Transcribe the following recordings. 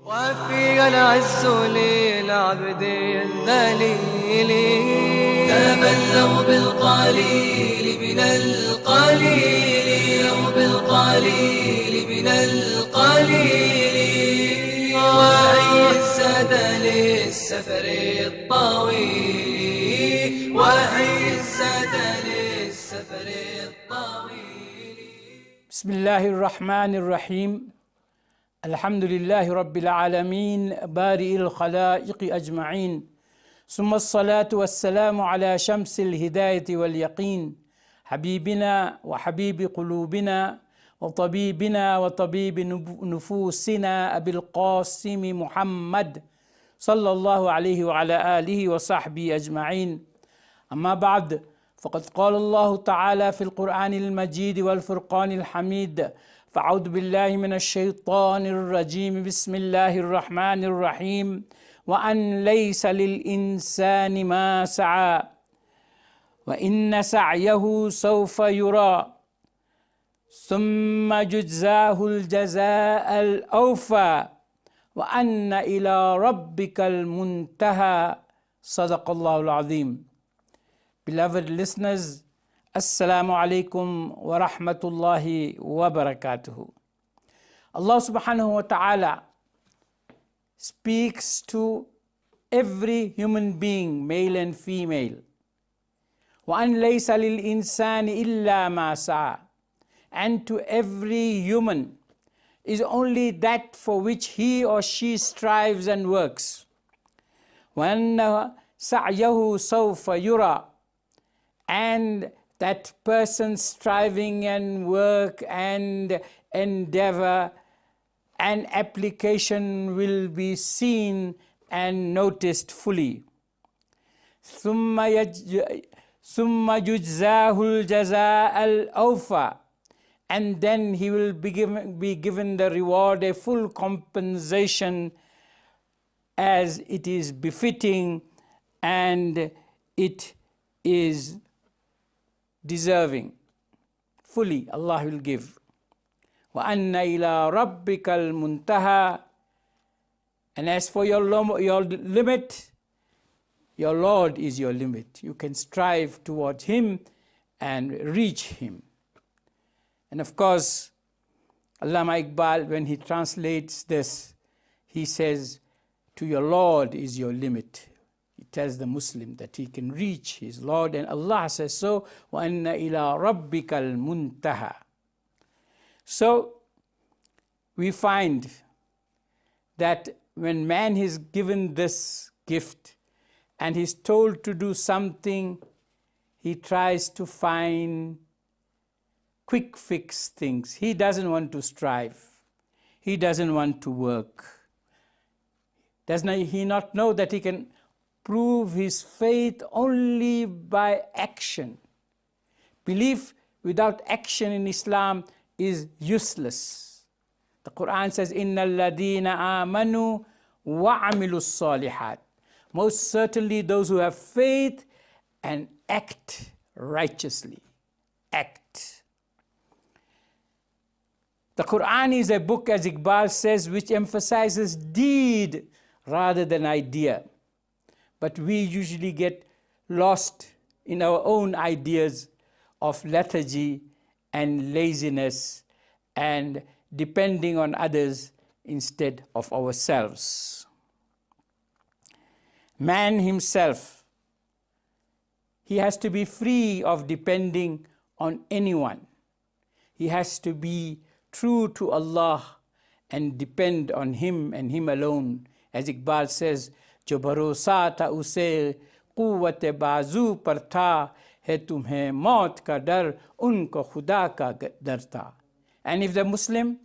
وفي العز للعبد الذليل تبلغ بالقليل من القليل بالقليل من القليل وأي الزاد للسفر الطويل وأي الزاد للسفر الطويل. بسم الله الرحمن الرحيم. الحمد لله رب العالمين بارئ الخلائق أجمعين، ثم الصلاة والسلام على شمس الهداية واليقين حبيبنا وحبيب قلوبنا وطبيبنا وطبيب نفوسنا أبي القاسم محمد صلى الله عليه وعلى آله وصحبه أجمعين. أما بعد، فقد قال الله تعالى في القرآن المجيد والفرقان الحميد: فأعوذ بالله من الشيطان الرجيم، بسم الله الرحمن الرحيم. وأن ليس للإنسان ما سعى وإن سعيه سوف يرى ثم يجزاه الجزاء الأوفى وأن إلى ربك المنتهى. صدق الله العظيم. Beloved listeners, Assalamu alaikum wa rahmatullahi wa barakatuhu. Allah subhanahu wa ta'ala speaks to every human being, male and female. وَأَنْ لَيْسَ لِلْإِنسَانِ إِلَّا مَا سَعَى. And to every human is only that for which he or she strives and works. وَأَنَّ سَعْيَهُ سَوْفَ يُرَى. And that person's striving and work and endeavor and application will be seen and noticed fully. ثُمَّ يُجْزَاهُ الْجَزَاءَ الْأَوْفَى. And then he will be given the reward, a full compensation as it is befitting and it is deserving. Fully Allah will give. وَأَنَّ إِلَىٰ رَبِّكَ الْمُنْتَهَى. And as for your limit, your Lord is your limit. You can strive towards Him and reach Him. And of course, Allama Iqbal, when he translates this, he says, to your Lord is your limit. He tells the Muslim that he can reach his Lord, and Allah says so, وَأَنَّ إِلَىٰ رَبِّكَ الْمُنْتَهَى. So, we find that when man is given this gift and he's told to do something, he tries to find quick fix things. He doesn't want to strive. He doesn't want to work. Does he not know that he can prove his faith only by action? Belief without action in Islam is useless. The Quran says, إِنَّ الَّذِينَ آمَنُوا وَعَمِلُوا الصَّالِحَاتِ. Most certainly those who have faith and act righteously. Act. The Quran is a book, as Iqbal says, which emphasizes deed rather than idea. But we usually get lost in our own ideas of lethargy and laziness and depending on others instead of ourselves. Man himself, he has to be free of depending on anyone. He has to be true to Allah and depend on Him and Him alone. As Iqbal says, जो भरोसा था उसे क़ुव्वत बाजू पर था है तुम्हें मौत का डर उनको खुदा का डर था. And if the Muslim,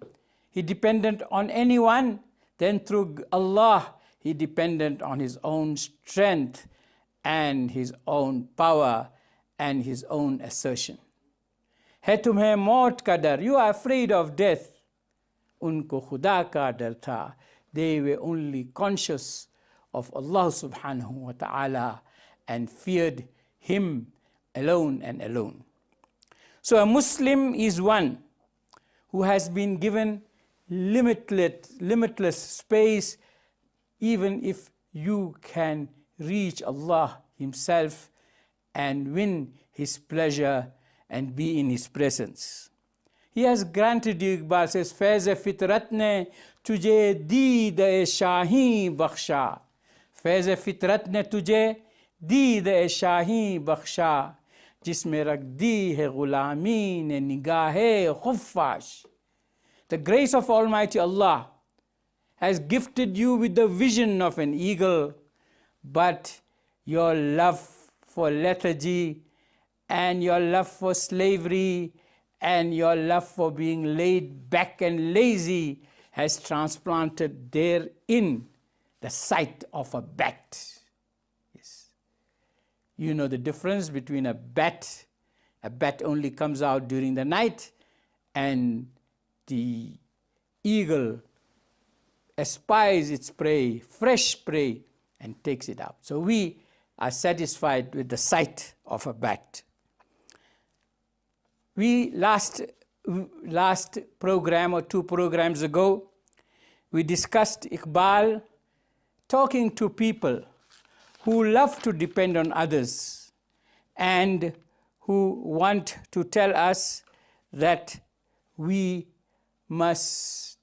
he dependent on anyone, then through Allah he dependent on his own strength and his own power and his own assertion. है तुम्हें मौत का डर, you are afraid of death. उनको खुदा का डर था. They were only conscious of Allah subhanahu wa ta'ala and feared Him alone and alone. So a Muslim is one who has been given limitless space, even if you can reach Allah Himself and win His pleasure and be in His presence. He has granted you, Iqbal says, faiz fitrat ne tujhe deed-e shahi bakhsha. Faiz fitrat ne tujhe deed-e shahi bakhsha, jisme rakh di hai ghulami ne nigahe khuffash. The grace of Almighty Allah has gifted you with the vision of an eagle, but your love for lethargy and your love for slavery and your love for being laid back and lazy has transplanted therein the sight of a bat. Yes. You know the difference between a bat. A bat only comes out during the night, and the eagle espies its prey, fresh prey, and takes it out. So we are satisfied with the sight of a bat. We last program or 2 programs ago, we discussed Iqbal talking to people who love to depend on others and who want to tell us that we must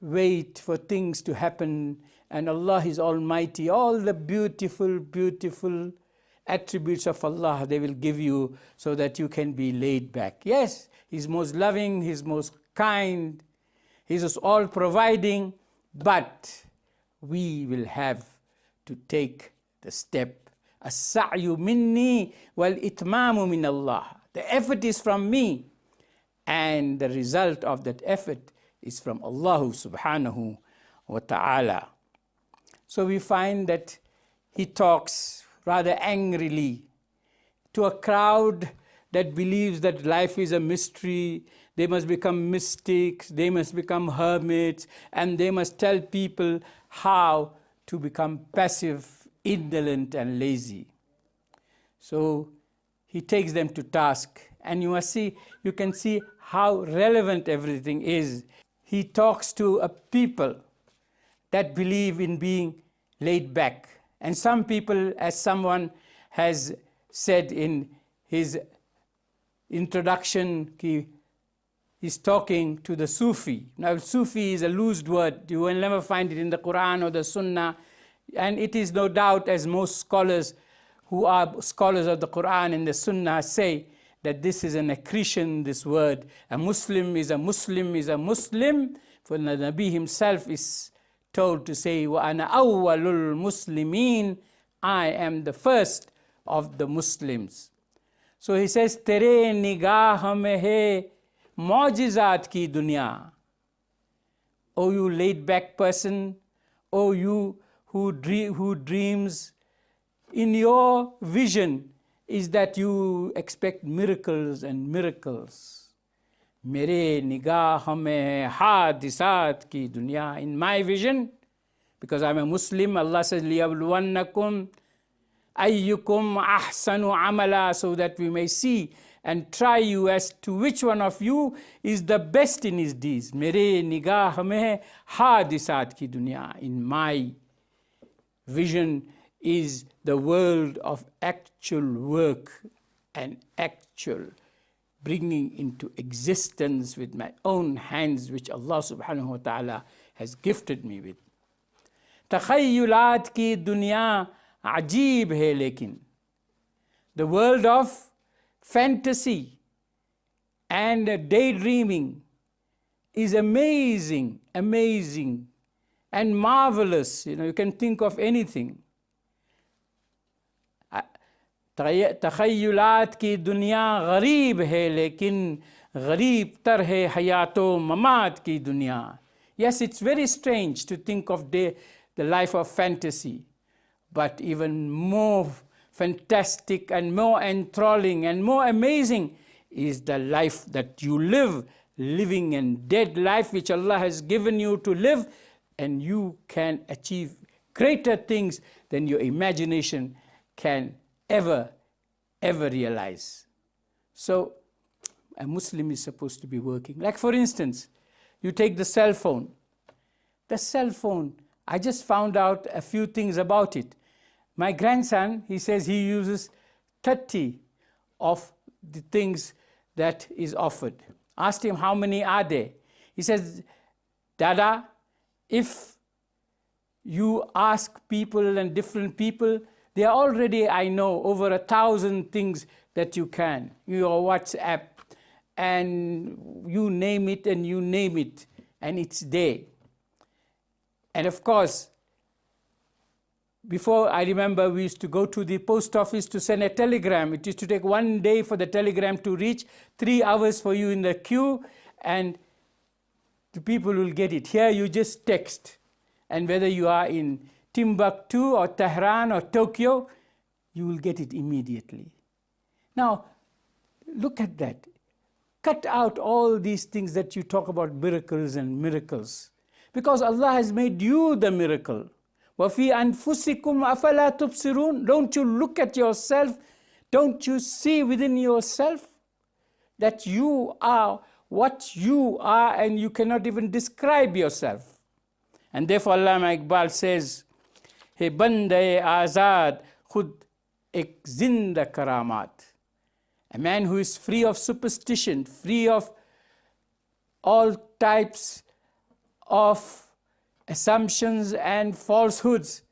wait for things to happen, and Allah is Almighty. All the beautiful, beautiful attributes of Allah they will give you so that you can be laid back. Yes, He's most loving, He's most kind, He's all providing, but we will have to take the step. As-sa'yu minni wal itmamu min Allah. The effort is from me, and the result of that effort is from Allah subhanahu wa ta'ala. So we find that he talks rather angrily to a crowd that believes that life is a mystery. They must become mystics, they must become hermits, and they must tell people how to become passive, indolent, and lazy. So he takes them to task, and you can see how relevant everything is. He talks to a people that believe in being laid back. And some people, as someone has said in his introduction, he's talking to the Sufi. Now, Sufi is a loosed word. You will never find it in the Quran or the Sunnah. And it is no doubt, as most scholars who are scholars of the Quran and the Sunnah say, that this is an accretion, this word. A Muslim is a Muslim is a Muslim. For the Nabi himself is told to say, وَأَنَا أَوَّلُ الْمُسْلِمِينَ, I am the first of the Muslims. So he says, Tere nigah mein hai mu'jizat ki dunya. O you laid back person, O you who dreams, in your vision is that you expect miracles and miracles. Mere nigah mein hadisat ki dunya. In my vision, because I'm a Muslim, Allah says, liyabluwannakum ayyukum ahsanu amala, so that we may see and try you as to which one of you is the best in his deeds. Mere nigah mein hadisat ki dunya. In my vision is the world of actual work and actual bringing into existence with my own hands, which Allah subhanahu wa ta'ala has gifted me with. Takhayyulat ki dunya ajeeb hai lekin. The world of fantasy and daydreaming is amazing, amazing and marvelous. You can think of anything. तख़य्युलात की दुनिया गरीब है लेकिन गरीब तर है Hayato ममात की दुनिया. Yes, it's very strange to think of the life of fantasy, but even more fantastic and more enthralling and more amazing is the life that you live, living and dead life which Allah has given you to live, and you can achieve greater things than your imagination can ever realize. So a Muslim is supposed to be working. Like, for instance, You take the cell phone. The cell phone, I just found out a few things about it. My grandson, he says he uses 30 of the things that is offered. Asked him how many are there. He says, Dada, if you ask people and different people, there are already, I know, over 1,000 things that you can. Your WhatsApp, and you name it and you name it, and it's there. And of course, before, I remember we used to go to the post office to send a telegram. It used to take 1 day for the telegram to reach, 3 hours for you in the queue, and the people will get it. Here you just text. And whether you are in Timbuktu or Tehran or Tokyo, you will get it immediately. Now, look at that. Cut out all these things that you talk about, miracles and miracles. Because Allah has made you the miracle. وَفِي أَنفُسِكُمْ أَفَلَا تُبْصِرُونَ. Don't you look at yourself? Don't you see within yourself that you are what you are, and you cannot even describe yourself? And therefore Allama Iqbal says, Hey bande azad khud ek zinda karamat. A man who is free of superstition, free of all types of assumptions and falsehoods,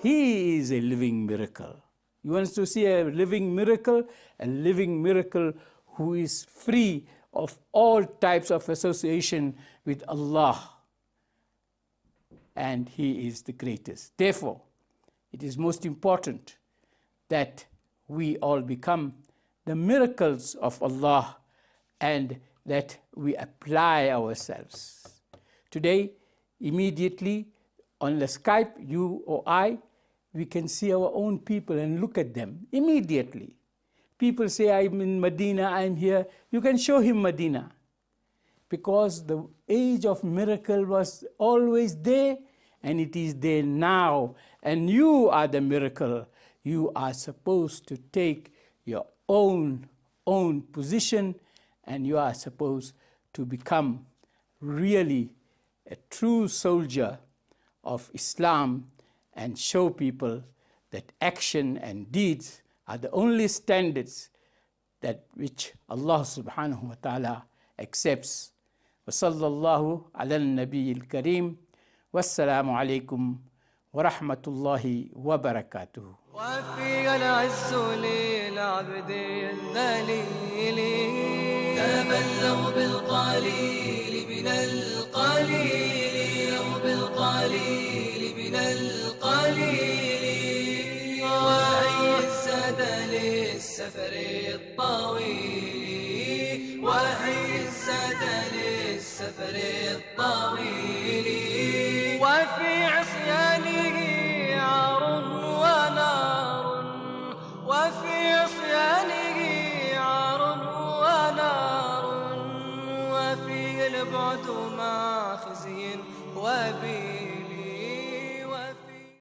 he is a living miracle. You want to see a living miracle? A living miracle who is free of all types of association with Allah. And he is the greatest. Therefore, it is most important that we all become the miracles of Allah and that we apply ourselves. Today, immediately on the Skype, you or I, we can see our own people and look at them immediately. People say, I'm in Medina, I'm here. You can show him Medina. Because the age of miracle was always there, and it is there now. And you are the miracle. You are supposed to take your own position, and you are supposed to become really a true soldier of Islam and show people that action and deeds are the only standards that which Allah subhanahu wa ta'ala accepts. Wa sallallahu ala al-nabiyyil kareem. Wassalamu alaikum wa rahmatullahi wa barakatuh. وفي العز للعبد الذليل تبلغ بالقليل من القليل بالقليل من القليل وعزة للسفر الطويل وعزة للسفر الطويل وفي عصيانه عار ونار وفي عصيانه عار ونار وفي البعد مع خزي وبيل